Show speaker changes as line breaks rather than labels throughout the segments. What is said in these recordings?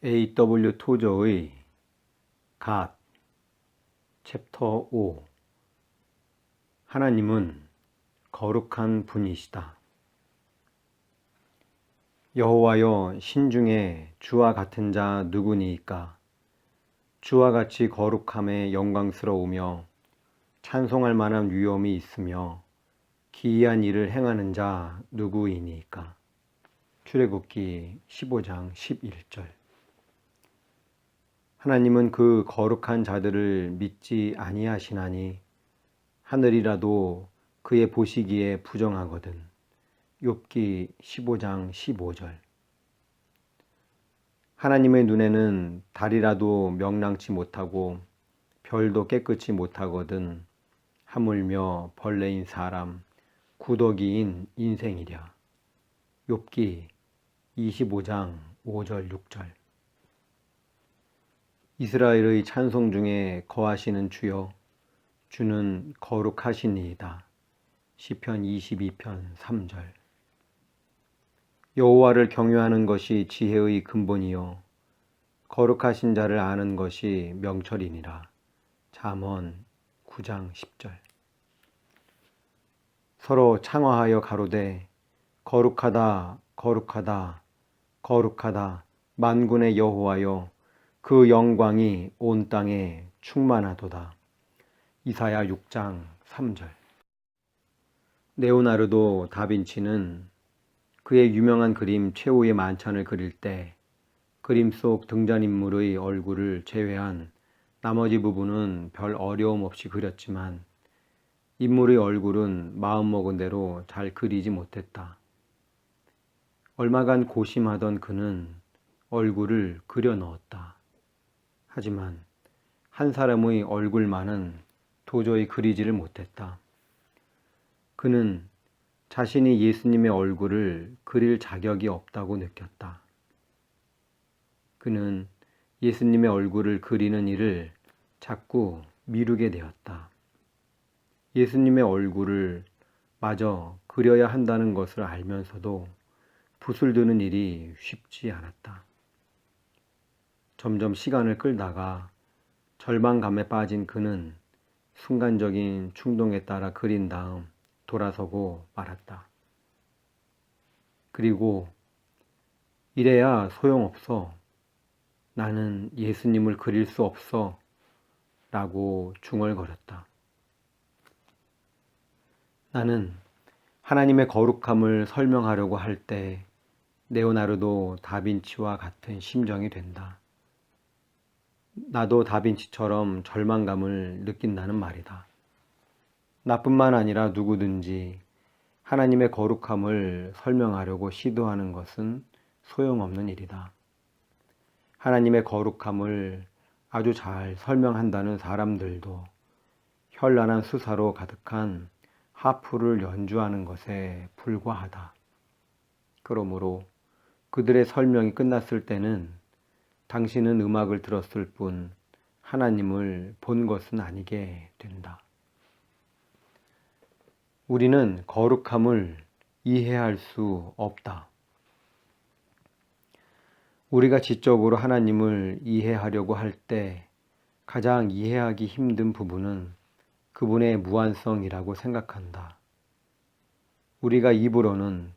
A.W. 토저의 God, 챕터 5. 하나님은 거룩한 분이시다. 여호와여, 신중에 주와 같은 자 누구니이까? 주와 같이 거룩함에 영광스러우며 찬송할 만한 위엄이 있으며 기이한 일을 행하는 자 누구이니이까? 출애굽기 15장 11절. 하나님은 그 거룩한 자들을 믿지 아니하시나니 하늘이라도 그의 보시기에 부정하거든. 욥기 15장 15절. 하나님의 눈에는 달이라도 명랑치 못하고 별도 깨끗이 못하거든. 하물며 벌레인 사람, 구더기인 인생이랴. 욥기 25장 5절 6절. 이스라엘의 찬송 중에 거하시는 주여, 주는 거룩하시니이다. 시편 22편 3절. 여호와를 경외하는 것이 지혜의 근본이요 거룩하신 자를 아는 것이 명철이니라. 잠언 9장 10절. 서로 창화하여 가로되 거룩하다 거룩하다 거룩하다 만군의 여호와여, 그 영광이 온 땅에 충만하도다. 이사야 6장 3절. 레오나르도 다빈치는 그의 유명한 그림 최후의 만찬을 그릴 때 그림 속 등장인물의 얼굴을 제외한 나머지 부분은 별 어려움 없이 그렸지만 인물의 얼굴은 마음먹은 대로 잘 그리지 못했다. 얼마간 고심하던 그는 얼굴을 그려 넣었다. 하지만 한 사람의 얼굴만은 도저히 그리지를 못했다. 그는 자신이 예수님의 얼굴을 그릴 자격이 없다고 느꼈다. 그는 예수님의 얼굴을 그리는 일을 자꾸 미루게 되었다. 예수님의 얼굴을 마저 그려야 한다는 것을 알면서도 붓을 드는 일이 쉽지 않았다. 점점 시간을 끌다가 절망감에 빠진 그는 순간적인 충동에 따라 그린 다음 돌아서고 말았다. 그리고 이래야 소용없어. 나는 예수님을 그릴 수 없어. 라고 중얼거렸다. 나는 하나님의 거룩함을 설명하려고 할 때 레오나르도 다빈치와 같은 심정이 된다. 나도 다빈치처럼 절망감을 느낀다는 말이다. 나뿐만 아니라 누구든지 하나님의 거룩함을 설명하려고 시도하는 것은 소용없는 일이다. 하나님의 거룩함을 아주 잘 설명한다는 사람들도 현란한 수사로 가득한 하프를 연주하는 것에 불과하다. 그러므로 그들의 설명이 끝났을 때는 당신은 음악을 들었을 뿐 하나님을 본 것은 아니게 된다. 우리는 거룩함을 이해할 수 없다. 우리가 지적으로 하나님을 이해하려고 할 때 가장 이해하기 힘든 부분은 그분의 무한성이라고 생각한다. 우리가 입으로는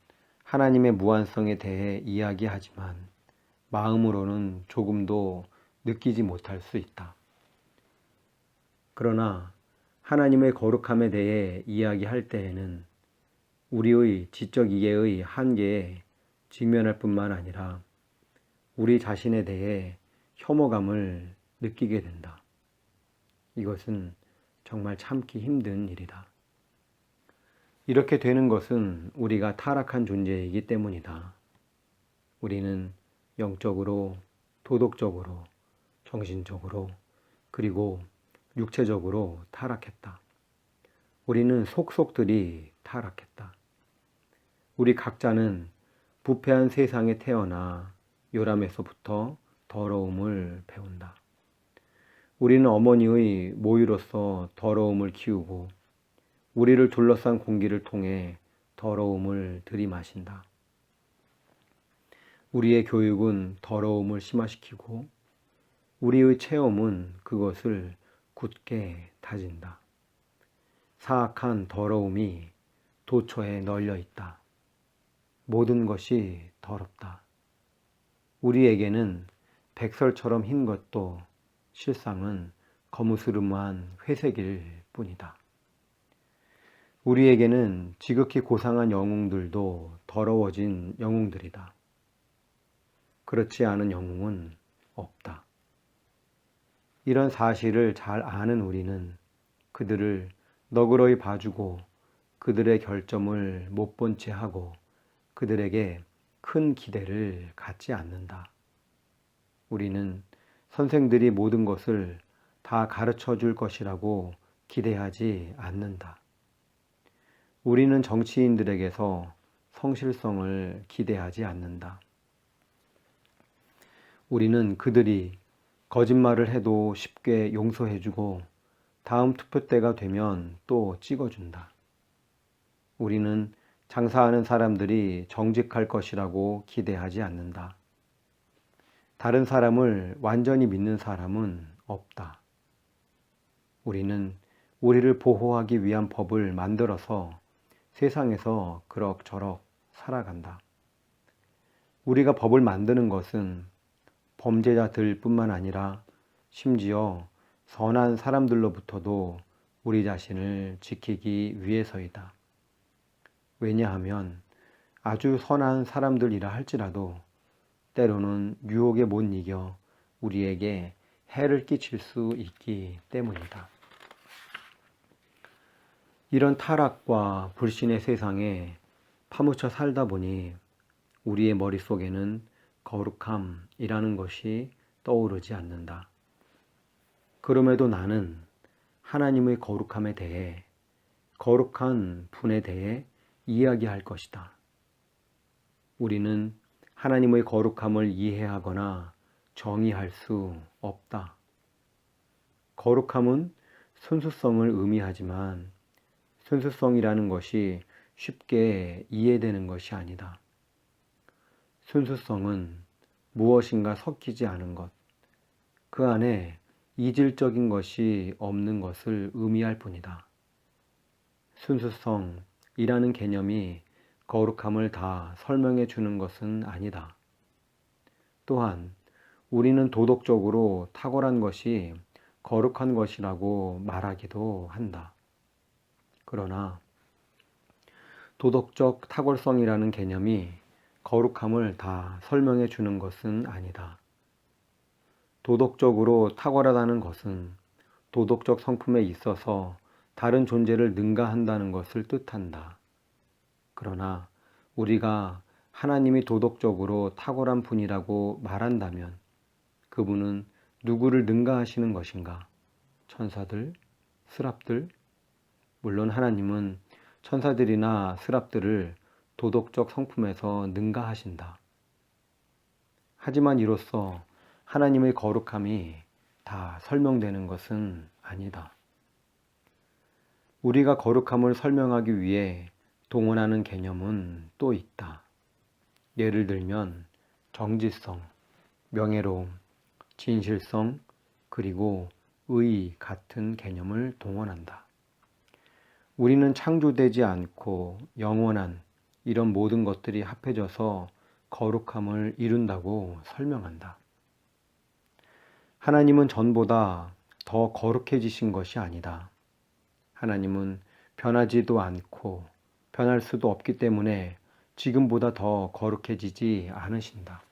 하나님의 무한성에 대해 이야기하지만 마음으로는 조금도 느끼지 못할 수 있다. 그러나 하나님의 거룩함에 대해 이야기할 때에는 우리의 지적 이해의 한계에 직면할 뿐만 아니라 우리 자신에 대해 혐오감을 느끼게 된다. 이것은 정말 참기 힘든 일이다. 이렇게 되는 것은 우리가 타락한 존재이기 때문이다. 우리는 영적으로, 도덕적으로, 정신적으로, 그리고 육체적으로 타락했다. 우리는 속속들이 타락했다. 우리 각자는 부패한 세상에 태어나 요람에서부터 더러움을 배운다. 우리는 어머니의 모유로서 더러움을 키우고 우리를 둘러싼 공기를 통해 더러움을 들이마신다. 우리의 교육은 더러움을 심화시키고 우리의 체험은 그것을 굳게 다진다. 사악한 더러움이 도처에 널려 있다. 모든 것이 더럽다. 우리에게는 백설처럼 흰 것도 실상은 거무스름한 회색일 뿐이다. 우리에게는 지극히 고상한 영웅들도 더러워진 영웅들이다. 그렇지 않은 영웅은 없다. 이런 사실을 잘 아는 우리는 그들을 너그러이 봐주고 그들의 결점을 못 본 채 하고 그들에게 큰 기대를 갖지 않는다. 우리는 선생들이 모든 것을 다 가르쳐 줄 것이라고 기대하지 않는다. 우리는 정치인들에게서 성실성을 기대하지 않는다. 우리는 그들이 거짓말을 해도 쉽게 용서해주고 다음 투표 때가 되면 또 찍어준다. 우리는 장사하는 사람들이 정직할 것이라고 기대하지 않는다. 다른 사람을 완전히 믿는 사람은 없다. 우리는 우리를 보호하기 위한 법을 만들어서 세상에서 그럭저럭 살아간다. 우리가 법을 만드는 것은 범죄자들 뿐만 아니라 심지어 선한 사람들로부터도 우리 자신을 지키기 위해서이다. 왜냐하면 아주 선한 사람들이라 할지라도 때로는 유혹에 못 이겨 우리에게 해를 끼칠 수 있기 때문이다. 이런 타락과 불신의 세상에 파묻혀 살다 보니 우리의 머릿속에는 거룩함이라는 것이 떠오르지 않는다. 그럼에도 나는 하나님의 거룩함에 대해, 거룩한 분에 대해 이야기할 것이다. 우리는 하나님의 거룩함을 이해하거나 정의할 수 없다. 거룩함은 순수성을 의미하지만 순수성이라는 것이 쉽게 이해되는 것이 아니다. 순수성은 무엇인가 섞이지 않은 것, 그 안에 이질적인 것이 없는 것을 의미할 뿐이다. 순수성이라는 개념이 거룩함을 다 설명해 주는 것은 아니다. 또한 우리는 도덕적으로 탁월한 것이 거룩한 것이라고 말하기도 한다. 그러나 도덕적 탁월성이라는 개념이 거룩함을 다 설명해 주는 것은 아니다. 도덕적으로 탁월하다는 것은 도덕적 성품에 있어서 다른 존재를 능가한다는 것을 뜻한다. 그러나 우리가 하나님이 도덕적으로 탁월한 분이라고 말한다면 그분은 누구를 능가하시는 것인가? 천사들? 스랍들? 물론 하나님은 천사들이나 스랍들을 도덕적 성품에서 능가하신다. 하지만 이로써 하나님의 거룩함이 다 설명되는 것은 아니다. 우리가 거룩함을 설명하기 위해 동원하는 개념은 또 있다. 예를 들면 정지성, 명예로움, 진실성, 그리고 의 같은 개념을 동원한다. 우리는 창조되지 않고 영원한 이런 모든 것들이 합해져서 거룩함을 이룬다고 설명한다. 하나님은 전보다 더 거룩해지신 것이 아니다. 하나님은 변하지도 않고 변할 수도 없기 때문에 지금보다 더 거룩해지지 않으신다.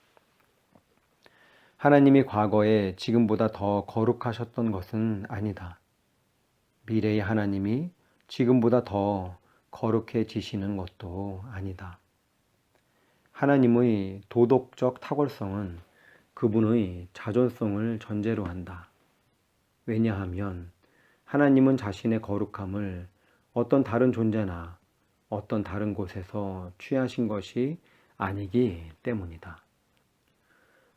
하나님이 과거에 지금보다 더 거룩하셨던 것은 아니다. 미래의 하나님이 지금보다 더 거룩해지시는 것도 아니다. 하나님의 도덕적 탁월성은 그분의 자존성을 전제로 한다. 왜냐하면 하나님은 자신의 거룩함을 어떤 다른 존재나 어떤 다른 곳에서 취하신 것이 아니기 때문이다.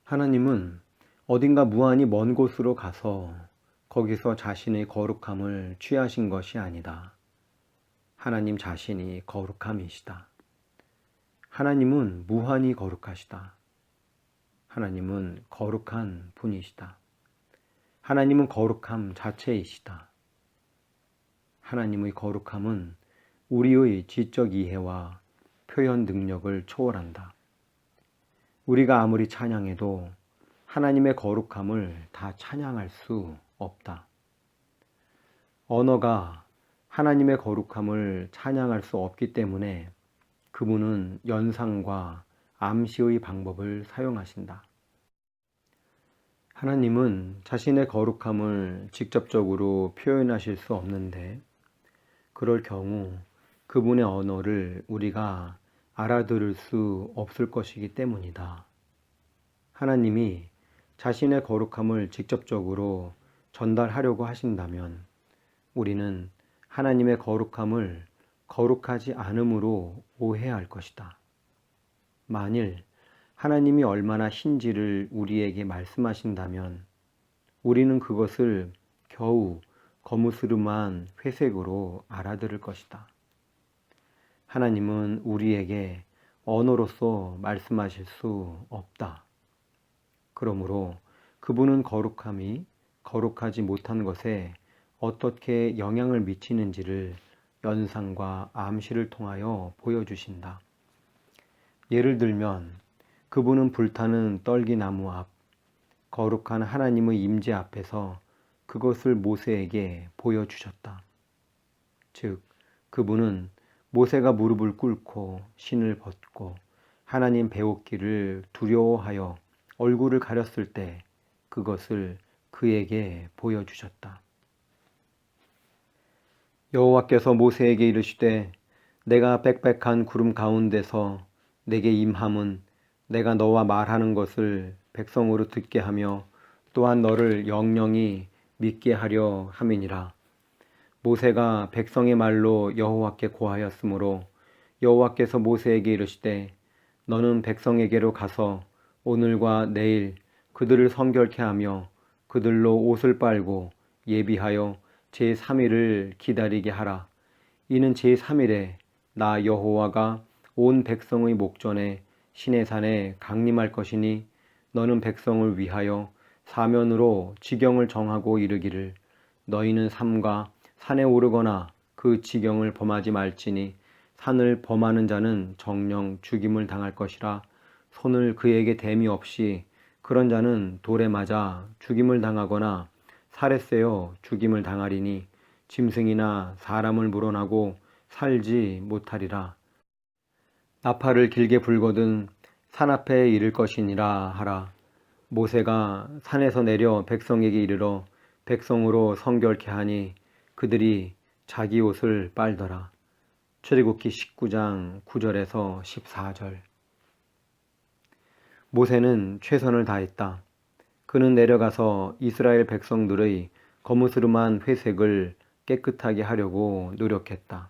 하나님은 어딘가 무한히 먼 곳으로 가서 거기서 자신의 거룩함을 취하신 것이 아니다. 하나님 자신이 거룩함이시다. 하나님은 무한히 거룩하시다. 하나님은 거룩한 분이시다. 하나님은 거룩함 자체이시다. 하나님의 거룩함은 우리의 지적 이해와 표현 능력을 초월한다. 우리가 아무리 찬양해도 하나님의 거룩함을 다 찬양할 수 없다. 언어가 하나님의 거룩함을 찬양할 수 없기 때문에 그분은 연상과 암시의 방법을 사용하신다. 하나님은 자신의 거룩함을 직접적으로 표현하실 수 없는데 그럴 경우 그분의 언어를 우리가 알아들을 수 없을 것이기 때문이다. 하나님이 자신의 거룩함을 직접적으로 전달하려고 하신다면 우리는 하나님의 거룩함을 거룩하지 않음으로 오해할 것이다. 만일 하나님이 얼마나 신지를 우리에게 말씀하신다면 우리는 그것을 겨우 거무스름한 회색으로 알아들을 것이다. 하나님은 우리에게 언어로서 말씀하실 수 없다. 그러므로 그분은 거룩함이 거룩하지 못한 것에 어떻게 영향을 미치는지를 연상과 암시를 통하여 보여주신다. 예를 들면 그분은 불타는 떨기나무 앞, 거룩한 하나님의 임재 앞에서 그것을 모세에게 보여주셨다. 즉, 그분은 모세가 무릎을 꿇고 신을 벗고 하나님 배웠기를 두려워하여 얼굴을 가렸을 때 그것을 그에게 보여주셨다. 여호와께서 모세에게 이르시되 내가 빽빽한 구름 가운데서 내게 임함은 내가 너와 말하는 것을 백성으로 듣게 하며 또한 너를 영영이 믿게 하려 함이니라. 모세가 백성의 말로 여호와께 고하였으므로 여호와께서 모세에게 이르시되 너는 백성에게로 가서 오늘과 내일 그들을 성결케 하며 그들로 옷을 빨고 예비하여 제3일을 기다리게 하라. 이는 제3일에 나 여호와가 온 백성의 목전에 시내산에 강림할 것이니 너는 백성을 위하여 사면으로 지경을 정하고 이르기를 너희는 삼가 산에 오르거나 그 지경을 범하지 말지니 산을 범하는 자는 정령 죽임을 당할 것이라. 손을 그에게 댐이 없이 그런 자는 돌에 맞아 죽임을 당하거나 살에 쎄어 죽임을 당하리니 짐승이나 사람을 물어나고 살지 못하리라. 나팔을 길게 불거든 산 앞에 이를 것이니라 하라. 모세가 산에서 내려 백성에게 이르러 백성으로 성결케 하니 그들이 자기 옷을 빨더라. 출애굽기 19장 9절에서 14절. 모세는 최선을 다했다. 그는 내려가서 이스라엘 백성들의 거무스름한 회색을 깨끗하게 하려고 노력했다.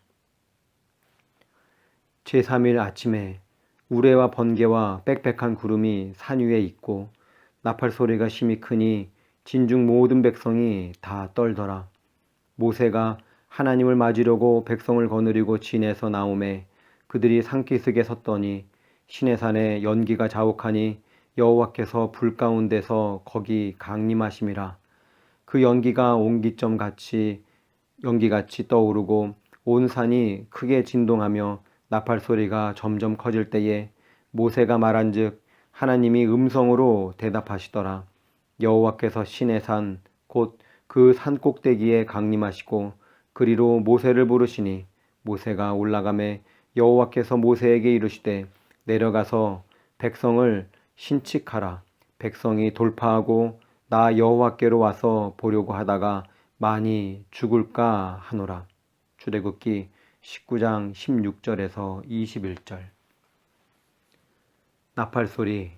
제3일 아침에 우레와 번개와 빽빽한 구름이 산 위에 있고 나팔 소리가 심히 크니 진중 모든 백성이 다 떨더라. 모세가 하나님을 맞으려고 백성을 거느리고 진에서 나오매 그들이 산기슭에 섰더니 시내산에 연기가 자욱하니 여호와께서 불 가운데서 거기 강림하심이라. 그 연기가 연기같이 떠오르고 온 산이 크게 진동하며 나팔 소리가 점점 커질 때에 모세가 말한즉 하나님이 음성으로 대답하시더라. 여호와께서 시내산 곧 그 산 꼭대기에 강림하시고 그리로 모세를 부르시니 모세가 올라가매 여호와께서 모세에게 이르시되 내려가서 백성을 신칙하라. 백성이 돌파하고 나 여호와께로 와서 보려고 하다가 많이 죽을까 하노라. 출애굽기 19장 16절에서 21절. 나팔소리,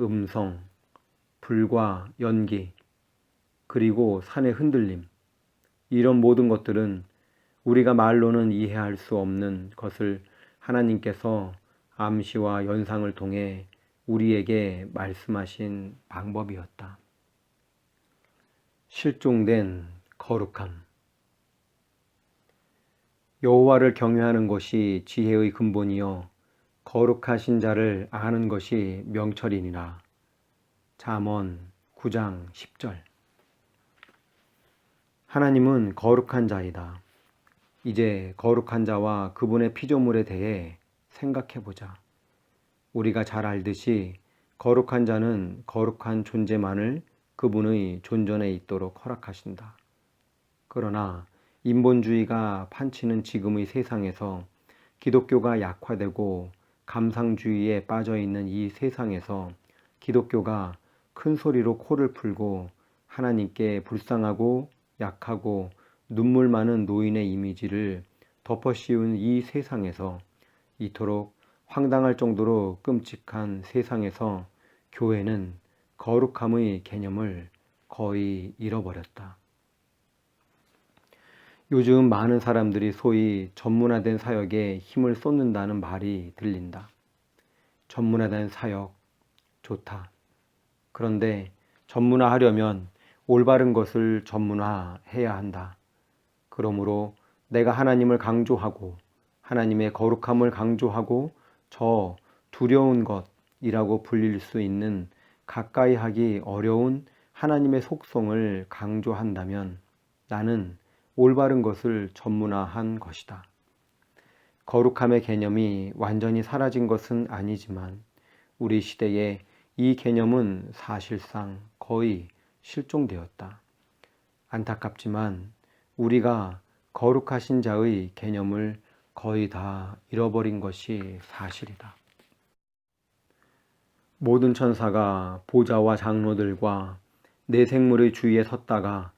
음성, 불과 연기, 그리고 산의 흔들림, 이런 모든 것들은 우리가 말로는 이해할 수 없는 것을 하나님께서 암시와 연상을 통해 우리에게 말씀하신 방법이었다. 실종된 거룩함. 여호와를 경외하는 것이 지혜의 근본이요 거룩하신 자를 아는 것이 명철이니라. 잠언 9장 10절. 하나님은 거룩한 자이다. 이제 거룩한 자와 그분의 피조물에 대해 생각해보자. 우리가 잘 알듯이 거룩한 자는 거룩한 존재만을 그분의 존전에 있도록 허락하신다. 그러나 인본주의가 판치는 지금의 세상에서, 기독교가 약화되고 감상주의에 빠져있는 이 세상에서 기독교가 큰 소리로 코를 풀고 하나님께 불쌍하고 약하고 눈물 많은 노인의 이미지를 덮어씌운 이 세상에서, 이토록 황당할 정도로 끔찍한 세상에서 교회는 거룩함의 개념을 거의 잃어버렸다. 요즘 많은 사람들이 소위 전문화된 사역에 힘을 쏟는다는 말이 들린다. 전문화된 사역, 좋다. 그런데 전문화하려면 올바른 것을 전문화해야 한다. 그러므로 내가 하나님을 강조하고 하나님의 거룩함을 강조하고 저 두려운 것이라고 불릴 수 있는 가까이 하기 어려운 하나님의 속성을 강조한다면 나는 올바른 것을 전문화한 것이다. 거룩함의 개념이 완전히 사라진 것은 아니지만 우리 시대에 이 개념은 사실상 거의 실종되었다. 안타깝지만 우리가 거룩하신 자의 개념을 거의 다 잃어버린 것이 사실이다. 모든 천사가 보좌와 장로들과 내 생물의 주위에 섰다가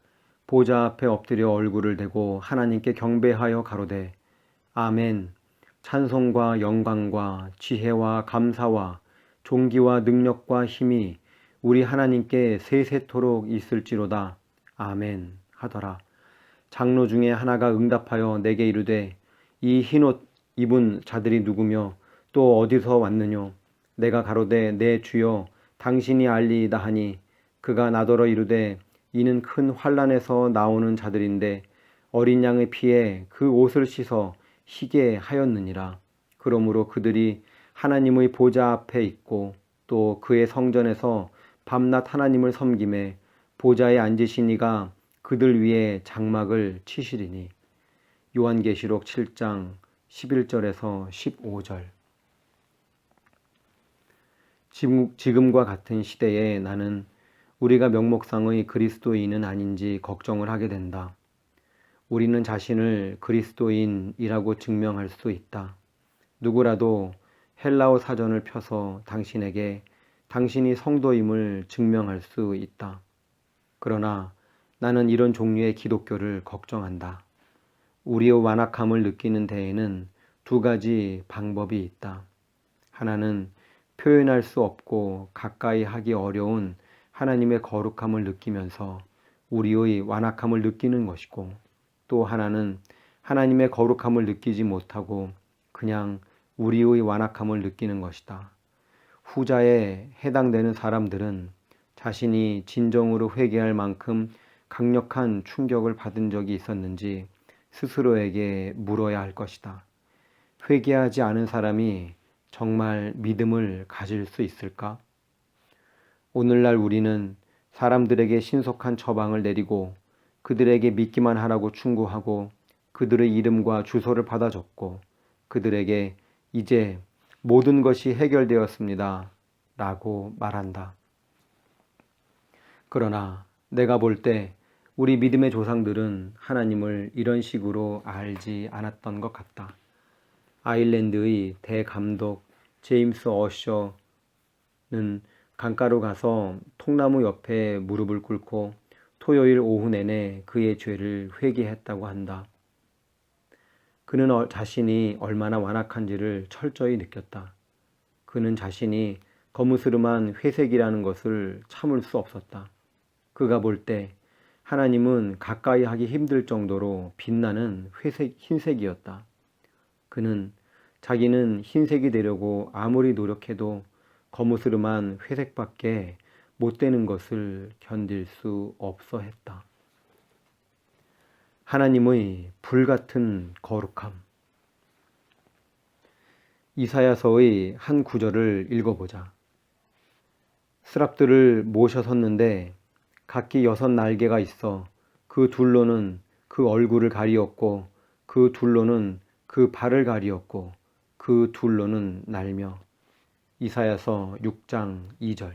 보좌 앞에 엎드려 얼굴을 대고 하나님께 경배하여 가로되 아멘. 찬송과 영광과 지혜와 감사와 존귀와 능력과 힘이 우리 하나님께 세세토록 있을지로다. 아멘 하더라. 장로 중에 하나가 응답하여 내게 이르되 이 흰옷 입은 자들이 누구며 또 어디서 왔느뇨? 내가 가로되 내 주여 당신이 알리이다 하니 그가 나더러 이르되 이는 큰 환난에서 나오는 자들인데 어린 양의 피에 그 옷을 씻어 희게 하였느니라. 그러므로 그들이 하나님의 보좌 앞에 있고 또 그의 성전에서 밤낮 하나님을 섬김에 보좌에 앉으신 이가 그들 위에 장막을 치시리니. 요한계시록 7장 11절에서 15절. 지금과 같은 시대에 나는 우리가 명목상의 그리스도인은 아닌지 걱정을 하게 된다. 우리는 자신을 그리스도인이라고 증명할 수 있다. 누구라도 헬라어 사전을 펴서 당신에게 당신이 성도임을 증명할 수 있다. 그러나 나는 이런 종류의 기독교를 걱정한다. 우리의 완악함을 느끼는 데에는 두 가지 방법이 있다. 하나는 표현할 수 없고 가까이 하기 어려운 하나님의 거룩함을 느끼면서 우리의 완악함을 느끼는 것이고, 또 하나는 하나님의 거룩함을 느끼지 못하고 그냥 우리의 완악함을 느끼는 것이다. 후자에 해당되는 사람들은 자신이 진정으로 회개할 만큼 강력한 충격을 받은 적이 있었는지 스스로에게 물어야 할 것이다. 회개하지 않은 사람이 정말 믿음을 가질 수 있을까? 오늘날 우리는 사람들에게 신속한 처방을 내리고 그들에게 믿기만 하라고 충고하고 그들의 이름과 주소를 받아 적고 그들에게 이제 모든 것이 해결되었습니다 라고 말한다. 그러나 내가 볼 때 우리 믿음의 조상들은 하나님을 이런 식으로 알지 않았던 것 같다. 아일랜드의 대감독 제임스 어셔는 강가로 가서 통나무 옆에 무릎을 꿇고 토요일 오후 내내 그의 죄를 회개했다고 한다. 그는 자신이 얼마나 완악한지를 철저히 느꼈다. 그는 자신이 거무스름한 회색이라는 것을 참을 수 없었다. 그가 볼 때 하나님은 가까이 하기 힘들 정도로 빛나는 흰색이었다. 그는 자기는 흰색이 되려고 아무리 노력해도 거무스름한 회색밖에 못 되는 것을 견딜 수 없어 했다. 하나님의 불같은 거룩함. 이사야서의 한 구절을 읽어보자. 스랍들을 모셔 섰는데 각기 6날개가 있어 그 둘로는 그 얼굴을 가리었고 그 둘로는 그 발을 가리었고 그 둘로는 날며. 이사야서 6장 2절.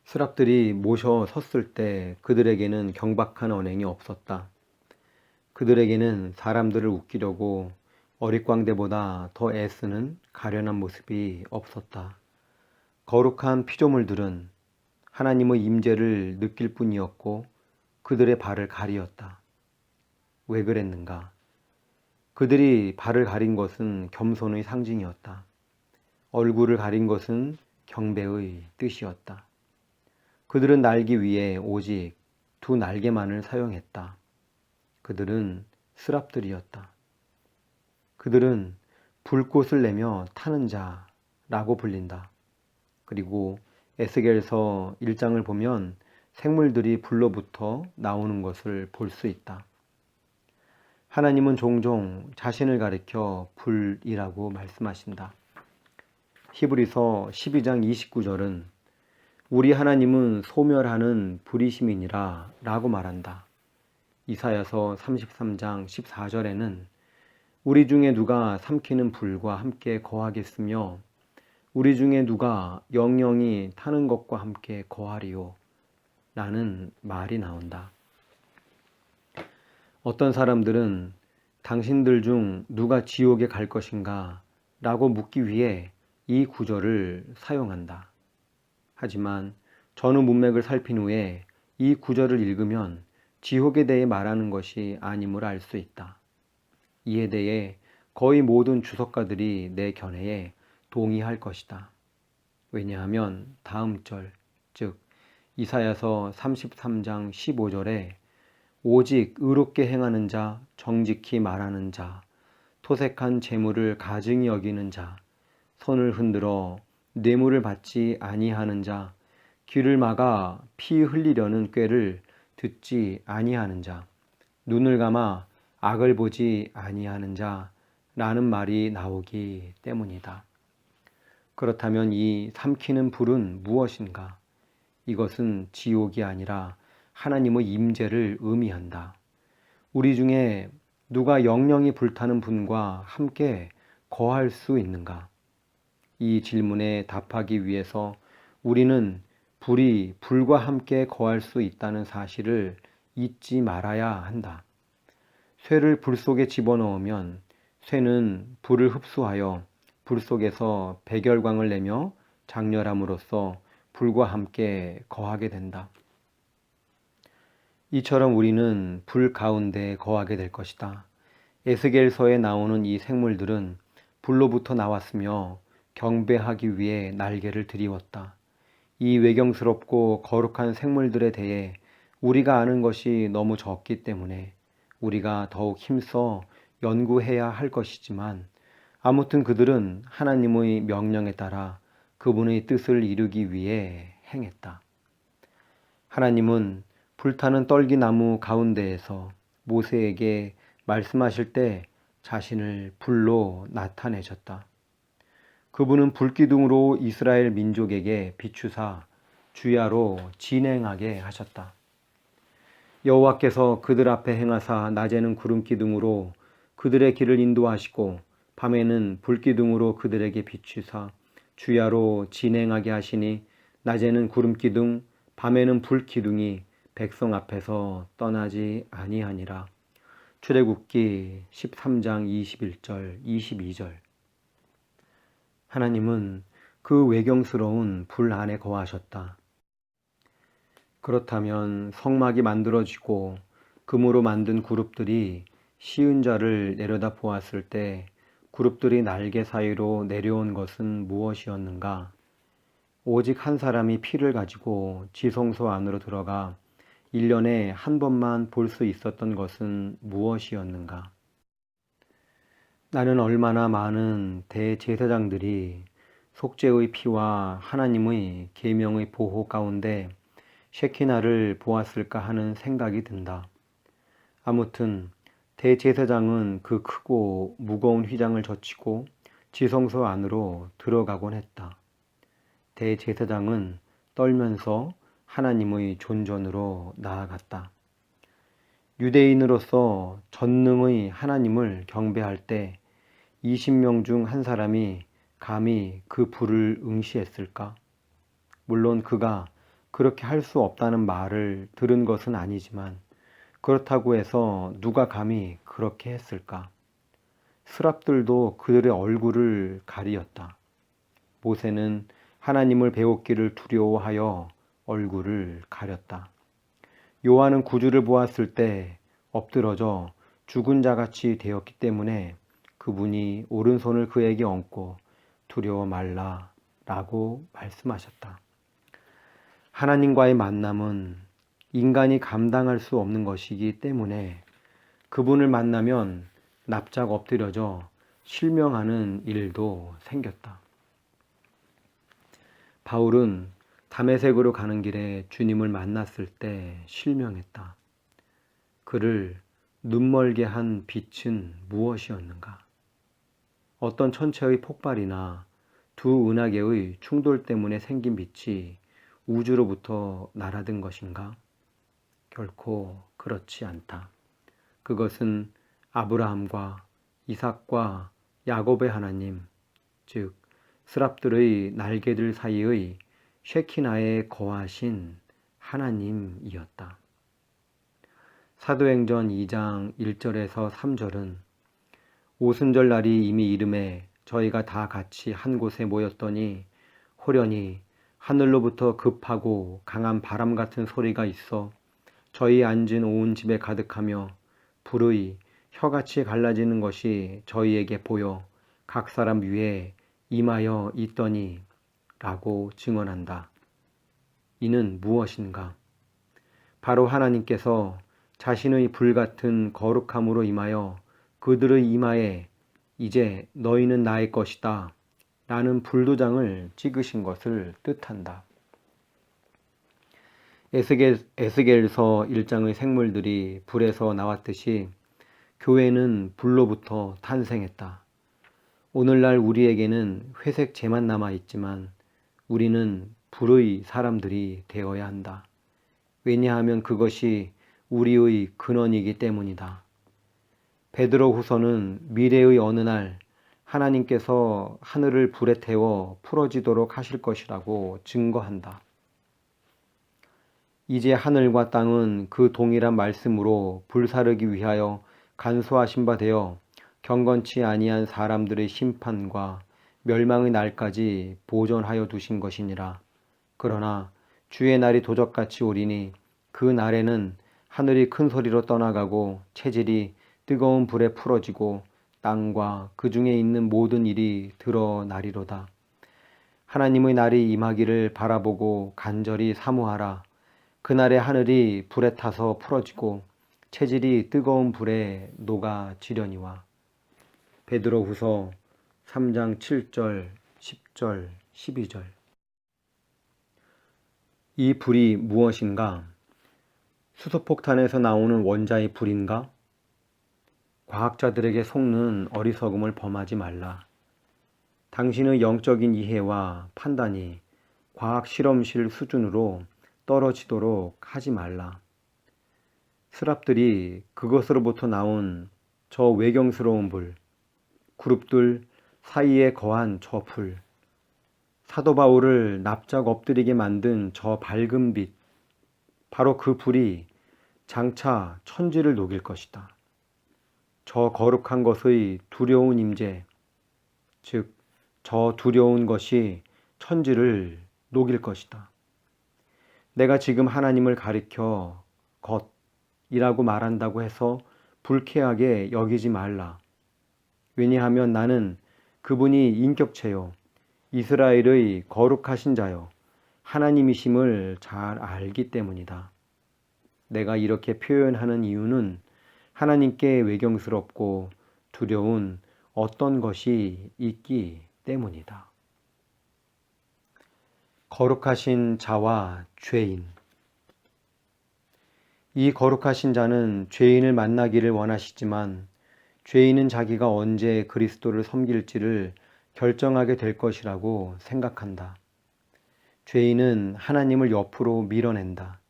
스랍들이 모셔 섰을 때 그들에게는 경박한 언행이 없었다. 그들에게는 사람들을 웃기려고 어릿광대보다 더 애쓰는 가련한 모습이 없었다. 거룩한 피조물들은 하나님의 임재를 느낄 뿐이었고 그들의 발을 가리었다. 왜 그랬는가? 그들이 발을 가린 것은 겸손의 상징이었다. 얼굴을 가린 것은 경배의 뜻이었다. 그들은 날기 위해 오직 2날개만을 사용했다. 그들은 스랍들이었다. 그들은 불꽃을 내며 타는 자라고 불린다. 그리고 에스겔서 1장을 보면 생물들이 불로부터 나오는 것을 볼 수 있다. 하나님은 종종 자신을 가리켜 불이라고 말씀하신다. 히브리서 12장 29절은 우리 하나님은 소멸하는 불이심이니라 라고 말한다. 이사야서 33장 14절에는 우리 중에 누가 삼키는 불과 함께 거하겠으며 우리 중에 누가 영영이 타는 것과 함께 거하리요 라는 말이 나온다. 어떤 사람들은 당신들 중 누가 지옥에 갈 것인가 라고 묻기 위해 이 구절을 사용한다. 하지만 전후 문맥을 살핀 후에 이 구절을 읽으면 지옥에 대해 말하는 것이 아님을 알 수 있다. 이에 대해 거의 모든 주석가들이 내 견해에 동의할 것이다. 왜냐하면 다음 절, 즉 이사야서 33장 15절에 오직 의롭게 행하는 자, 정직히 말하는 자, 토색한 재물을 가증히 여기는 자, 손을 흔들어 뇌물을 받지 아니하는 자, 귀를 막아 피 흘리려는 꾀를 듣지 아니하는 자, 눈을 감아 악을 보지 아니하는 자 라는 말이 나오기 때문이다. 그렇다면 이 삼키는 불은 무엇인가? 이것은 지옥이 아니라 하나님의 임재를 의미한다. 우리 중에 누가 영영이 불타는 분과 함께 거할 수 있는가? 이 질문에 답하기 위해서 우리는 불이 불과 함께 거할 수 있다는 사실을 잊지 말아야 한다. 쇠를 불 속에 집어넣으면 쇠는 불을 흡수하여 불 속에서 백열광을 내며 장렬함으로써 불과 함께 거하게 된다. 이처럼 우리는 불 가운데 거하게 될 것이다. 에스겔서에 나오는 이 생물들은 불로부터 나왔으며 경배하기 위해 날개를 들이웠다. 이 외경스럽고 거룩한 생물들에 대해 우리가 아는 것이 너무 적기 때문에 우리가 더욱 힘써 연구해야 할 것이지만 아무튼 그들은 하나님의 명령에 따라 그분의 뜻을 이루기 위해 행했다. 하나님은 불타는 떨기나무 가운데에서 모세에게 말씀하실 때 자신을 불로 나타내셨다. 그분은 불기둥으로 이스라엘 민족에게 비추사 주야로 진행하게 하셨다. 여호와께서 그들 앞에 행하사 낮에는 구름기둥으로 그들의 길을 인도하시고 밤에는 불기둥으로 그들에게 비추사 주야로 진행하게 하시니 낮에는 구름기둥 밤에는 불기둥이 백성 앞에서 떠나지 아니하니라. 출애굽기 13장 21절 22절. 하나님은 그 외경스러운 불 안에 거하셨다. 그렇다면 성막이 만들어지고 금으로 만든 그룹들이 시은자를 내려다 보았을 때 그룹들이 날개 사이로 내려온 것은 무엇이었는가? 오직 한 사람이 피를 가지고 지성소 안으로 들어가 1년에 한 번만 볼 수 있었던 것은 무엇이었는가? 나는 얼마나 많은 대제사장들이 속죄의 피와 하나님의 계명의 보호 가운데 셰키나를 보았을까 하는 생각이 든다. 아무튼 대제사장은 그 크고 무거운 휘장을 젖히고 지성소 안으로 들어가곤 했다. 대제사장은 떨면서 하나님의 존전으로 나아갔다. 유대인으로서 전능의 하나님을 경배할 때 20명 중 한 사람이 감히 그 불을 응시했을까? 물론 그가 그렇게 할 수 없다는 말을 들은 것은 아니지만 그렇다고 해서 누가 감히 그렇게 했을까? 스랍들도 그들의 얼굴을 가리었다. 모세는 하나님을 배웠기를 두려워하여 얼굴을 가렸다. 요한은 구주를 보았을 때 엎드러져 죽은 자같이 되었기 때문에 그분이 오른손을 그에게 얹고 두려워 말라 라고 말씀하셨다. 하나님과의 만남은 인간이 감당할 수 없는 것이기 때문에 그분을 만나면 납작 엎드려져 실명하는 일도 생겼다. 바울은 다메섹으로 가는 길에 주님을 만났을 때 실명했다. 그를 눈멀게 한 빛은 무엇이었는가? 어떤 천체의 폭발이나 두 은하계의 충돌 때문에 생긴 빛이 우주로부터 날아든 것인가? 결코 그렇지 않다. 그것은 아브라함과 이삭과 야곱의 하나님, 즉 스랍들의 날개들 사이의 쉐키나에 거하신 하나님이었다. 사도행전 2장 1절에서 3절은 오순절 날이 이미 이름에 저희가 다 같이 한 곳에 모였더니 호련히 하늘로부터 급하고 강한 바람 같은 소리가 있어 저희 앉은 온 집에 가득하며 불의 혀같이 갈라지는 것이 저희에게 보여 각 사람 위에 임하여 있더니 라고 증언한다. 이는 무엇인가? 바로 하나님께서 자신의 불같은 거룩함으로 임하여 그들의 이마에 이제 너희는 나의 것이다 라는 불도장을 찍으신 것을 뜻한다. 에스겔서 1장의 생물들이 불에서 나왔듯이 교회는 불로부터 탄생했다. 오늘날 우리에게는 회색 재만 남아있지만 우리는 불의 사람들이 되어야 한다. 왜냐하면 그것이 우리의 근원이기 때문이다. 베드로 후서는 미래의 어느 날 하나님께서 하늘을 불에 태워 풀어지도록 하실 것이라고 증거한다. 이제 하늘과 땅은 그 동일한 말씀으로 불사르기 위하여 간수하신 바 되어 경건치 아니한 사람들의 심판과 멸망의 날까지 보존하여 두신 것이니라. 그러나 주의 날이 도적같이 오리니 그 날에는 하늘이 큰 소리로 떠나가고 체질이 뜨거운 불에 풀어지고 땅과 그 중에 있는 모든 일이 드러나리로다. 하나님의 날이 임하기를 바라보고 간절히 사모하라. 그날에 하늘이 불에 타서 풀어지고 체질이 뜨거운 불에 녹아지려니와. 베드로 후서 3장 7절, 10절, 12절. 이 불이 무엇인가? 수소폭탄에서 나오는 원자의 불인가? 과학자들에게 속는 어리석음을 범하지 말라. 당신의 영적인 이해와 판단이 과학 실험실 수준으로 떨어지도록 하지 말라. 스랍들이 그것으로부터 나온 저 외경스러운 불, 그룹들 사이에 거한 저 불, 사도 바울을 납작 엎드리게 만든 저 밝은 빛, 바로 그 불이 장차 천지를 녹일 것이다. 저 거룩한 것의 두려운 임재, 즉 저 두려운 것이 천지를 녹일 것이다. 내가 지금 하나님을 가리켜 것이라고 말한다고 해서 불쾌하게 여기지 말라. 왜냐하면 나는 그분이 인격체요 이스라엘의 거룩하신 자요 하나님이심을 잘 알기 때문이다. 내가 이렇게 표현하는 이유는 하나님께 외경스럽고 두려운 어떤 것이 있기 때문이다. 거룩하신 자와 죄인. 이 거룩하신 자는 죄인을 만나기를 원하시지만 죄인은 자기가 언제 그리스도를 섬길지를 결정하게 될 것이라고 생각한다. 죄인은 하나님을 옆으로 밀어낸다.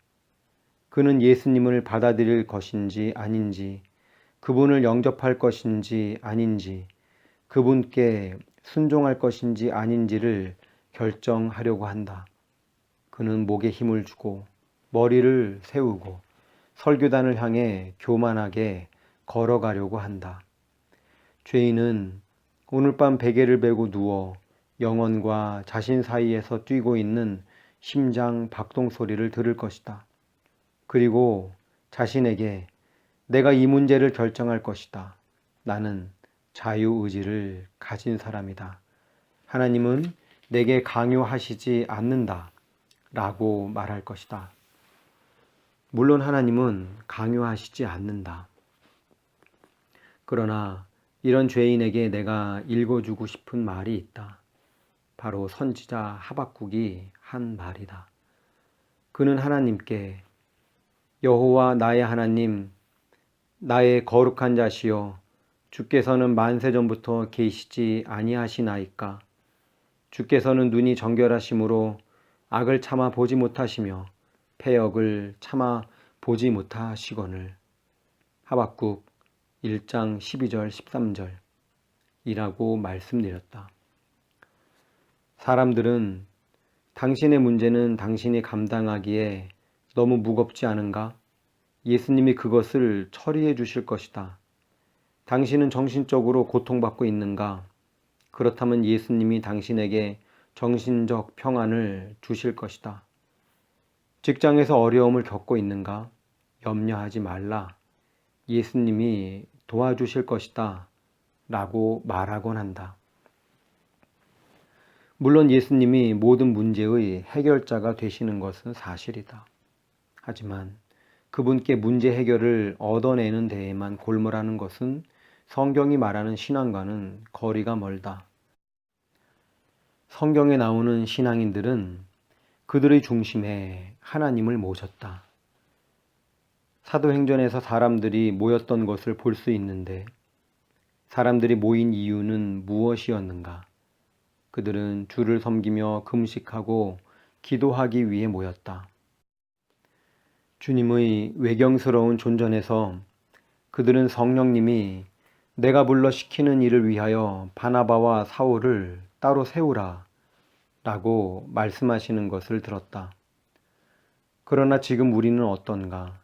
그는 예수님을 받아들일 것인지 아닌지, 그분을 영접할 것인지 아닌지, 그분께 순종할 것인지 아닌지를 결정하려고 한다. 그는 목에 힘을 주고 머리를 세우고 설교단을 향해 교만하게 걸어가려고 한다. 죄인은 오늘 밤 베개를 베고 누워 영혼과 자신 사이에서 뛰고 있는 심장 박동 소리를 들을 것이다. 그리고 자신에게 내가 이 문제를 결정할 것이다. 나는 자유의지를 가진 사람이다. 하나님은 내게 강요하시지 않는다. 라고 말할 것이다. 물론 하나님은 강요하시지 않는다. 그러나 이런 죄인에게 내가 읽어주고 싶은 말이 있다. 바로 선지자 하박국이 한 말이다. 그는 하나님께 여호와 나의 하나님, 나의 거룩한 자시여, 주께서는 만세전부터 계시지 아니하시나이까. 주께서는 눈이 정결하심으로 악을 참아 보지 못하시며 패역을 참아 보지 못하시거늘. 하박국 1장 12절 13절 이라고 말씀드렸다. 사람들은 당신의 문제는 당신이 감당하기에 너무 무겁지 않은가? 예수님이 그것을 처리해 주실 것이다. 당신은 정신적으로 고통받고 있는가? 그렇다면 예수님이 당신에게 정신적 평안을 주실 것이다. 직장에서 어려움을 겪고 있는가? 염려하지 말라. 예수님이 도와주실 것이다. 라고 말하곤 한다. 물론 예수님이 모든 문제의 해결자가 되시는 것은 사실이다. 하지만 그분께 문제 해결을 얻어내는 데에만 골몰하는 것은 성경이 말하는 신앙과는 거리가 멀다. 성경에 나오는 신앙인들은 그들의 중심에 하나님을 모셨다. 사도행전에서 사람들이 모였던 것을 볼 수 있는데 사람들이 모인 이유는 무엇이었는가? 그들은 주를 섬기며 금식하고 기도하기 위해 모였다. 주님의 외경스러운 존전에서 그들은 성령님이 내가 불러 시키는 일을 위하여 바나바와 사울을 따로 세우라 라고 말씀하시는 것을 들었다. 그러나 지금 우리는 어떤가?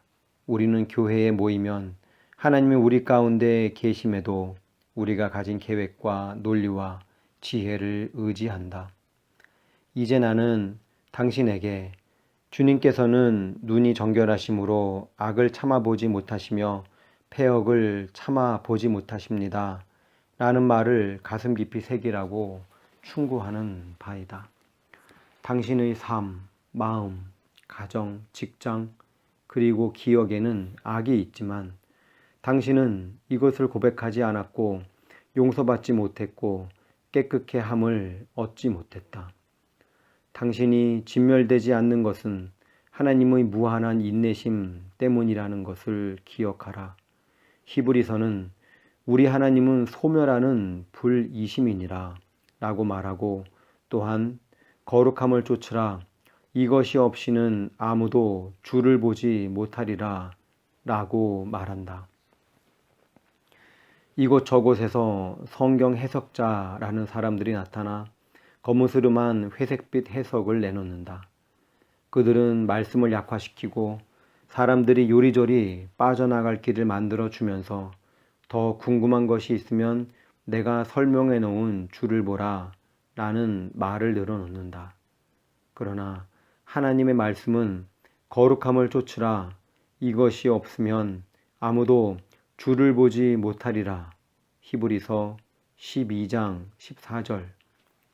우리는 교회에 모이면 하나님이 우리 가운데 계심에도 우리가 가진 계획과 논리와 지혜를 의지한다. 이제 나는 당신에게 주님께서는 눈이 정결하심으로 악을 참아보지 못하시며 패역을 참아보지 못하십니다. 라는 말을 가슴 깊이 새기라고 충고하는 바이다. 당신의 삶, 마음, 가정, 직장, 그리고 기억에는 악이 있지만 당신은 이것을 고백하지 않았고 용서받지 못했고 깨끗해 함을 얻지 못했다. 당신이 진멸되지 않는 것은 하나님의 무한한 인내심 때문이라는 것을 기억하라. 히브리서는 우리 하나님은 소멸하는 불이심이니라 라고 말하고 또한 거룩함을 쫓으라. 이것이 없이는 아무도 주를 보지 못하리라 라고 말한다. 이곳저곳에서 성경 해석자라는 사람들이 나타나 거무스름한 회색빛 해석을 내놓는다. 그들은 말씀을 약화시키고 사람들이 요리조리 빠져나갈 길을 만들어 주면서 더 궁금한 것이 있으면 내가 설명해 놓은 줄을 보라 라는 말을 늘어놓는다. 그러나 하나님의 말씀은 거룩함을 쫓으라. 이것이 없으면 아무도 주를 보지 못하리라. 히브리서 12장 14절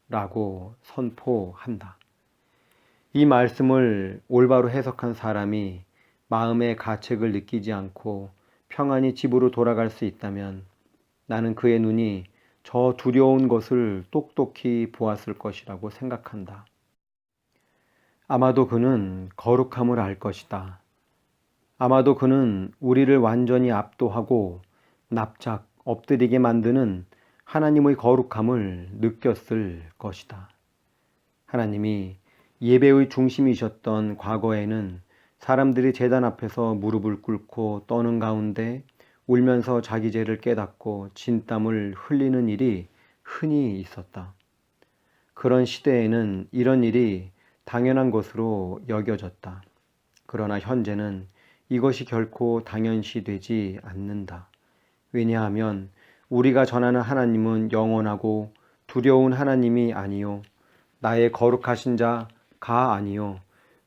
라고 선포한다. 이 말씀을 올바로 해석한 사람이 마음의 가책을 느끼지 않고 평안히 집으로 돌아갈 수 있다면 나는 그의 눈이 저 두려운 것을 똑똑히 보았을 것이라고 생각한다. 아마도 그는 거룩함을 알 것이다. 아마도 그는 우리를 완전히 압도하고 납작 엎드리게 만드는 하나님의 거룩함을 느꼈을 것이다. 하나님이 예배의 중심이셨던 과거에는 사람들이 제단 앞에서 무릎을 꿇고 떠는 가운데 울면서 자기 죄를 깨닫고 진땀을 흘리는 일이 흔히 있었다. 그런 시대에는 이런 일이 당연한 것으로 여겨졌다. 그러나 현재는 이것이 결코 당연시 되지 않는다. 왜냐하면 우리가 전하는 하나님은 영원하고 두려운 하나님이 아니요 나의 거룩하신 자가 아니요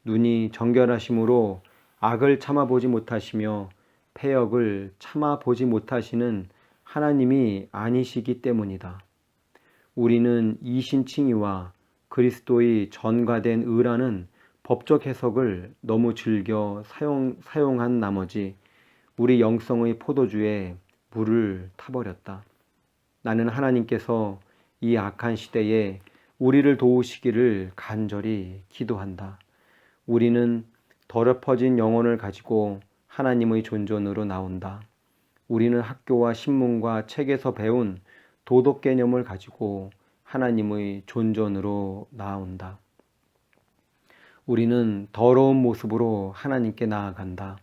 눈이 정결하심으로 악을 참아보지 못하시며 패역을 참아보지 못하시는 하나님이 아니시기 때문이다. 우리는 이신칭의와 그리스도의 전가된 의라는 법적 해석을 너무 즐겨 사용한 나머지 우리 영성의 포도주에 물을 타버렸다. 나는 하나님께서 이 악한 시대에 우리를 도우시기를 간절히 기도한다. 우리는 더럽어진 영혼을 가지고 하나님의 존전으로 나온다. 우리는 학교와 신문과 책에서 배운 도덕 개념을 가지고 하나님의 존전으로 나온다. 우리는 더러운 모습으로 하나님께 나아간다.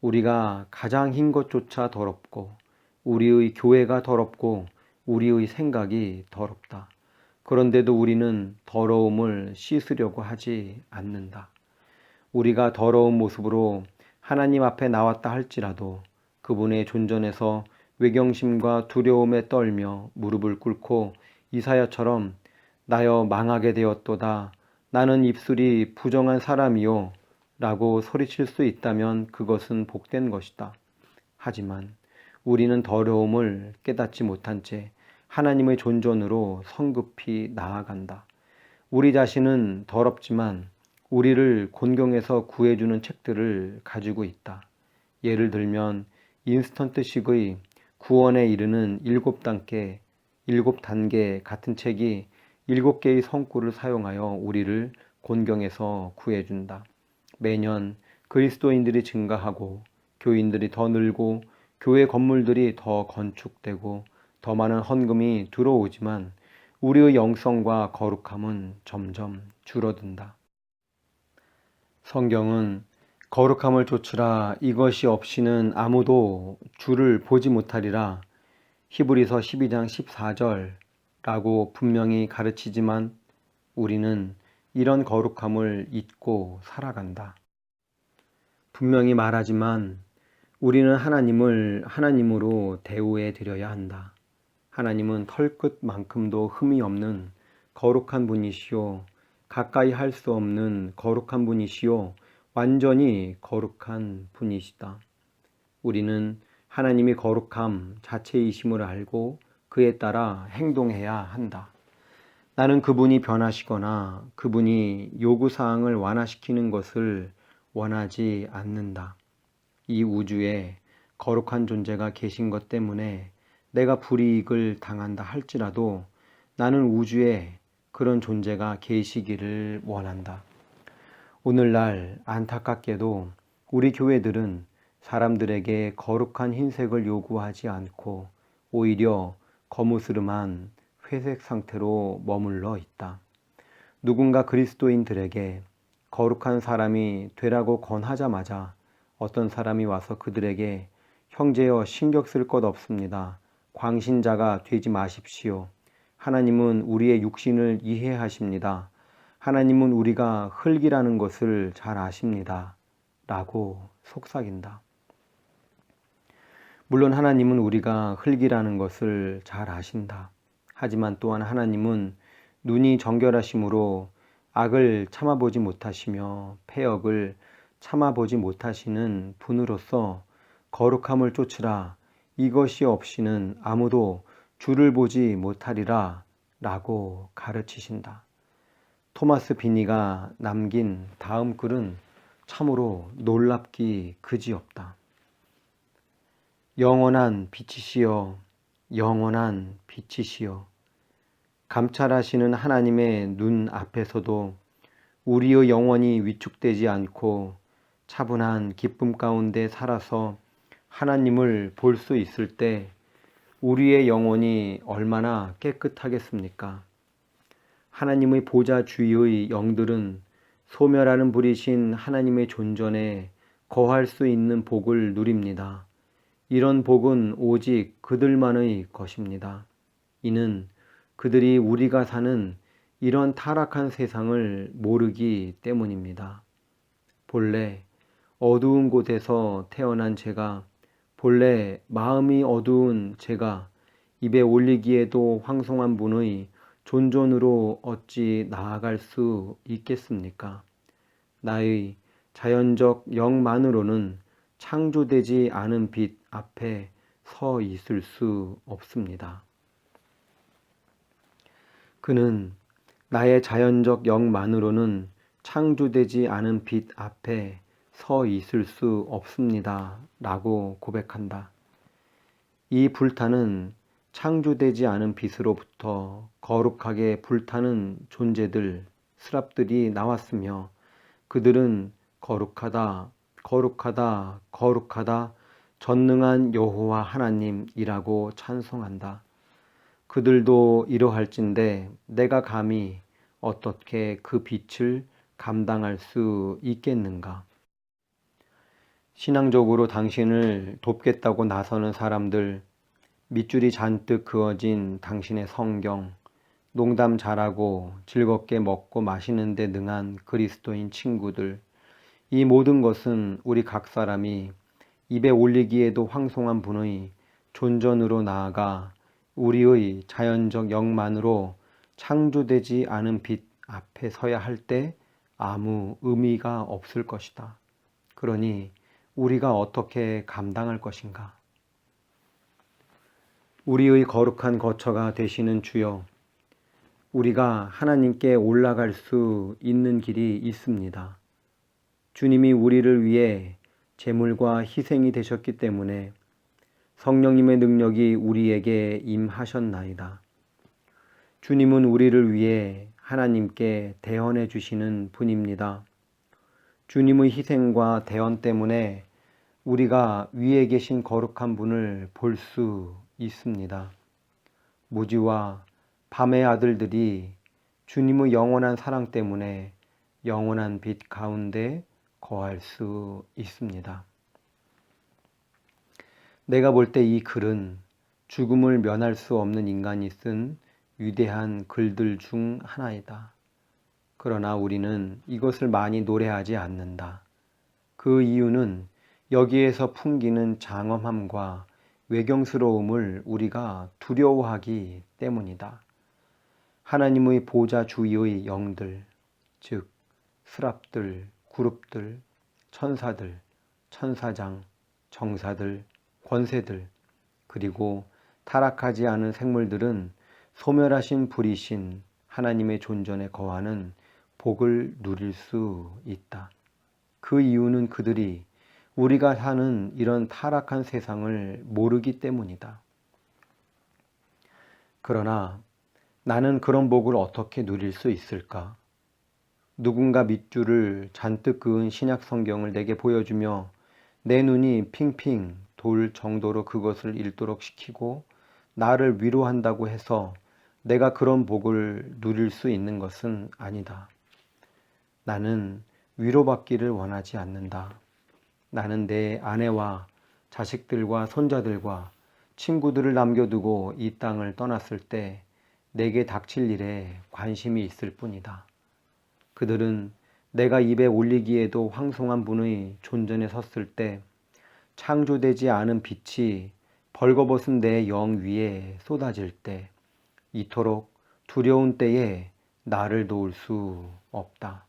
우리가 가장 흰 것조차 더럽고 우리의 교회가 더럽고 우리의 생각이 더럽다. 그런데도 우리는 더러움을 씻으려고 하지 않는다. 우리가 더러운 모습으로 하나님 앞에 나왔다 할지라도 그분의 존전에서 외경심과 두려움에 떨며 무릎을 꿇고 이사야처럼 나여 망하게 되었도다. 나는 입술이 부정한 사람이요 라고 소리칠 수 있다면 그것은 복된 것이다. 하지만 우리는 더러움을 깨닫지 못한 채 하나님의 존전으로 성급히 나아간다. 우리 자신은 더럽지만 우리를 곤경에서 구해주는 책들을 가지고 있다. 예를 들면 인스턴트식의 구원에 이르는 7단계 같은 책이 7개의 성구를 사용하여 우리를 곤경에서 구해준다. 매년 그리스도인들이 증가하고 교인들이 더 늘고 교회 건물들이 더 건축되고 더 많은 헌금이 들어오지만 우리의 영성과 거룩함은 점점 줄어든다. 성경은 거룩함을 좇으라 이것이 없이는 아무도 주를 보지 못하리라 히브리서 12장 14절라고 분명히 가르치지만 우리는 이런 거룩함을 잊고 살아간다. 분명히 말하지만 우리는 하나님을 하나님으로 대우해 드려야 한다. 하나님은 털끝만큼도 흠이 없는 거룩한 분이시오. 가까이 할 수 없는 거룩한 분이시오. 완전히 거룩한 분이시다. 우리는 하나님이 거룩함 자체이심을 알고 그에 따라 행동해야 한다. 나는 그분이 변하시거나 그분이 요구사항을 완화시키는 것을 원하지 않는다. 이 우주에 거룩한 존재가 계신 것 때문에 내가 불이익을 당한다 할지라도 나는 우주에 그런 존재가 계시기를 원한다. 오늘날 안타깝게도 우리 교회들은 사람들에게 거룩한 흰색을 요구하지 않고 오히려 거무스름한 회색 상태로 머물러 있다. 누군가 그리스도인들에게 거룩한 사람이 되라고 권하자마자 어떤 사람이 와서 그들에게 형제여 신경 쓸 것 없습니다. 광신자가 되지 마십시오. 하나님은 우리의 육신을 이해하십니다. 하나님은 우리가 흙이라는 것을 잘 아십니다. 라고 속삭인다. 물론 하나님은 우리가 흙이라는 것을 잘 아신다. 하지만 또한 하나님은 눈이 정결하심으로 악을 참아보지 못하시며 패역을 참아보지 못하시는 분으로서 거룩함을 좇으라 이것이 없이는 아무도 주를 보지 못하리라 라고 가르치신다. 토마스 비니가 남긴 다음 글은 참으로 놀랍기 그지없다. 영원한 빛이시여 영원한 빛이시여 감찰하시는 하나님의 눈 앞에서도 우리의 영혼이 위축되지 않고 차분한 기쁨 가운데 살아서 하나님을 볼 수 있을 때 우리의 영혼이 얼마나 깨끗하겠습니까? 하나님의 보좌 주위의 영들은 소멸하는 불이신 하나님의 존전에 거할 수 있는 복을 누립니다. 이런 복은 오직 그들만의 것입니다. 이는 그들이 우리가 사는 이런 타락한 세상을 모르기 때문입니다. 본래 어두운 곳에서 태어난 제가, 본래 마음이 어두운 제가 입에 올리기에도 황송한 분의 존존으로 어찌 나아갈 수 있겠습니까? 나의 자연적 영만으로는 창조되지 않은 빛 앞에 서 있을 수 없습니다. 그는 나의 자연적 영만으로는 창조되지 않은 빛 앞에 서 있을 수 없습니다. 라고 고백한다. 이 불타는 창조되지 않은 빛으로부터 거룩하게 불타는 존재들, 스랍들이 나왔으며 그들은 거룩하다, 거룩하다, 거룩하다, 전능한 여호와 하나님이라고 찬송한다. 그들도 이러할진대 내가 감히 어떻게 그 빛을 감당할 수 있겠는가? 신앙적으로 당신을 돕겠다고 나서는 사람들, 밑줄이 잔뜩 그어진 당신의 성경, 농담 잘하고 즐겁게 먹고 마시는 데 능한 그리스도인 친구들, 이 모든 것은 우리 각 사람이 입에 올리기에도 황송한 분의 존전으로 나아가 우리의 자연적 영만으로 창조되지 않은 빛 앞에 서야 할 때 아무 의미가 없을 것이다. 그러니 우리가 어떻게 감당할 것인가? 우리의 거룩한 거처가 되시는 주여, 우리가 하나님께 올라갈 수 있는 길이 있습니다. 주님이 우리를 위해 제물과 희생이 되셨기 때문에 성령님의 능력이 우리에게 임하셨나이다. 주님은 우리를 위해 하나님께 대언해 주시는 분입니다. 주님의 희생과 대언 때문에 우리가 위에 계신 거룩한 분을 볼 수 있습니다. 무지와 밤의 아들들이 주님의 영원한 사랑 때문에 영원한 빛 가운데 거할 수 있습니다. 내가 볼 때 이 글은 죽음을 면할 수 없는 인간이 쓴 위대한 글들 중 하나이다. 그러나 우리는 이것을 많이 노래하지 않는다. 그 이유는 여기에서 풍기는 장엄함과 외경스러움을 우리가 두려워하기 때문이다. 하나님의 보좌 주위의 영들, 즉 스랍들, 그룹들, 천사들, 천사장, 정사들, 권세들, 그리고 타락하지 않은 생물들은 소멸하신 불이신 하나님의 존전에 거하는 복을 누릴 수 있다. 그 이유는 그들이 우리가 사는 이런 타락한 세상을 모르기 때문이다. 그러나 나는 그런 복을 어떻게 누릴 수 있을까? 누군가 밑줄을 잔뜩 그은 신약 성경을 내게 보여주며 내 눈이 핑핑 돌 정도로 그것을 읽도록 시키고 나를 위로한다고 해서 내가 그런 복을 누릴 수 있는 것은 아니다. 나는 위로받기를 원하지 않는다. 나는 내 아내와 자식들과 손자들과 친구들을 남겨두고 이 땅을 떠났을 때 내게 닥칠 일에 관심이 있을 뿐이다. 그들은 내가 입에 올리기에도 황송한 분의 존전에 섰을 때 창조되지 않은 빛이 벌거벗은 내 영 위에 쏟아질 때 이토록 두려운 때에 나를 도울 수 없다.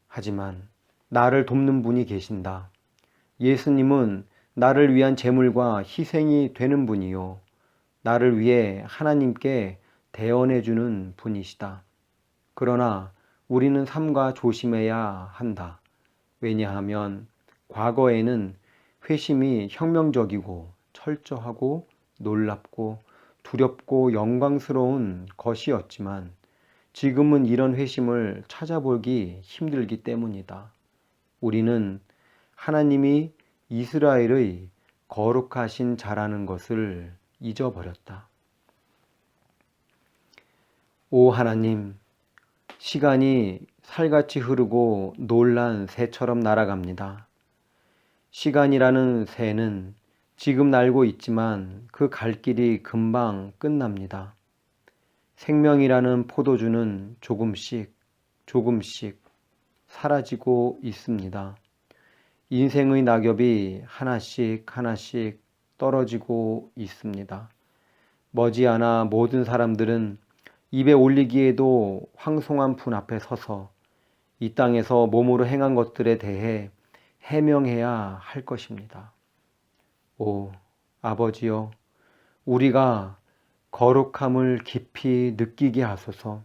하지만 나를 돕는 분이 계신다. 예수님은 나를 위한 제물과 희생이 되는 분이요. 나를 위해 하나님께 대언해 주는 분이시다. 그러나 우리는 삼가 조심해야 한다. 왜냐하면 과거에는 회심이 혁명적이고 철저하고 놀랍고 두렵고 영광스러운 것이었지만 지금은 이런 회심을 찾아보기 힘들기 때문이다. 우리는 하나님이 이스라엘의 거룩하신 자라는 것을 잊어버렸다. 오 하나님, 시간이 살같이 흐르고 놀란 새처럼 날아갑니다. 시간이라는 새는 지금 날고 있지만 그 갈 길이 금방 끝납니다. 생명이라는 포도주는 조금씩 사라지고 있습니다. 인생의 낙엽이 하나씩 떨어지고 있습니다. 머지않아 모든 사람들은 입에 올리기에도 황송한 분 앞에 서서 이 땅에서 몸으로 행한 것들에 대해 해명해야 할 것입니다. 오, 아버지여, 우리가 거룩함을 깊이 느끼게 하소서.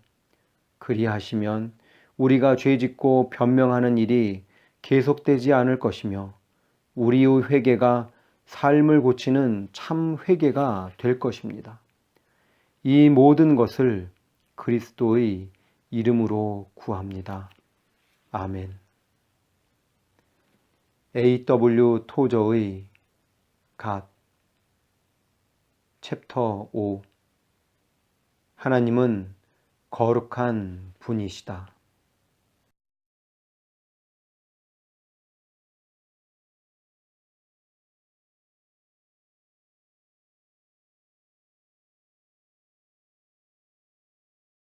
그리하시면 우리가 죄짓고 변명하는 일이 계속되지 않을 것이며 우리의 회개가 삶을 고치는 참 회개가 될 것입니다. 이 모든 것을 그리스도의 이름으로 구합니다. 아멘. A.W. 토저의 갓 챕터 5 하나님은 거룩한 분이시다.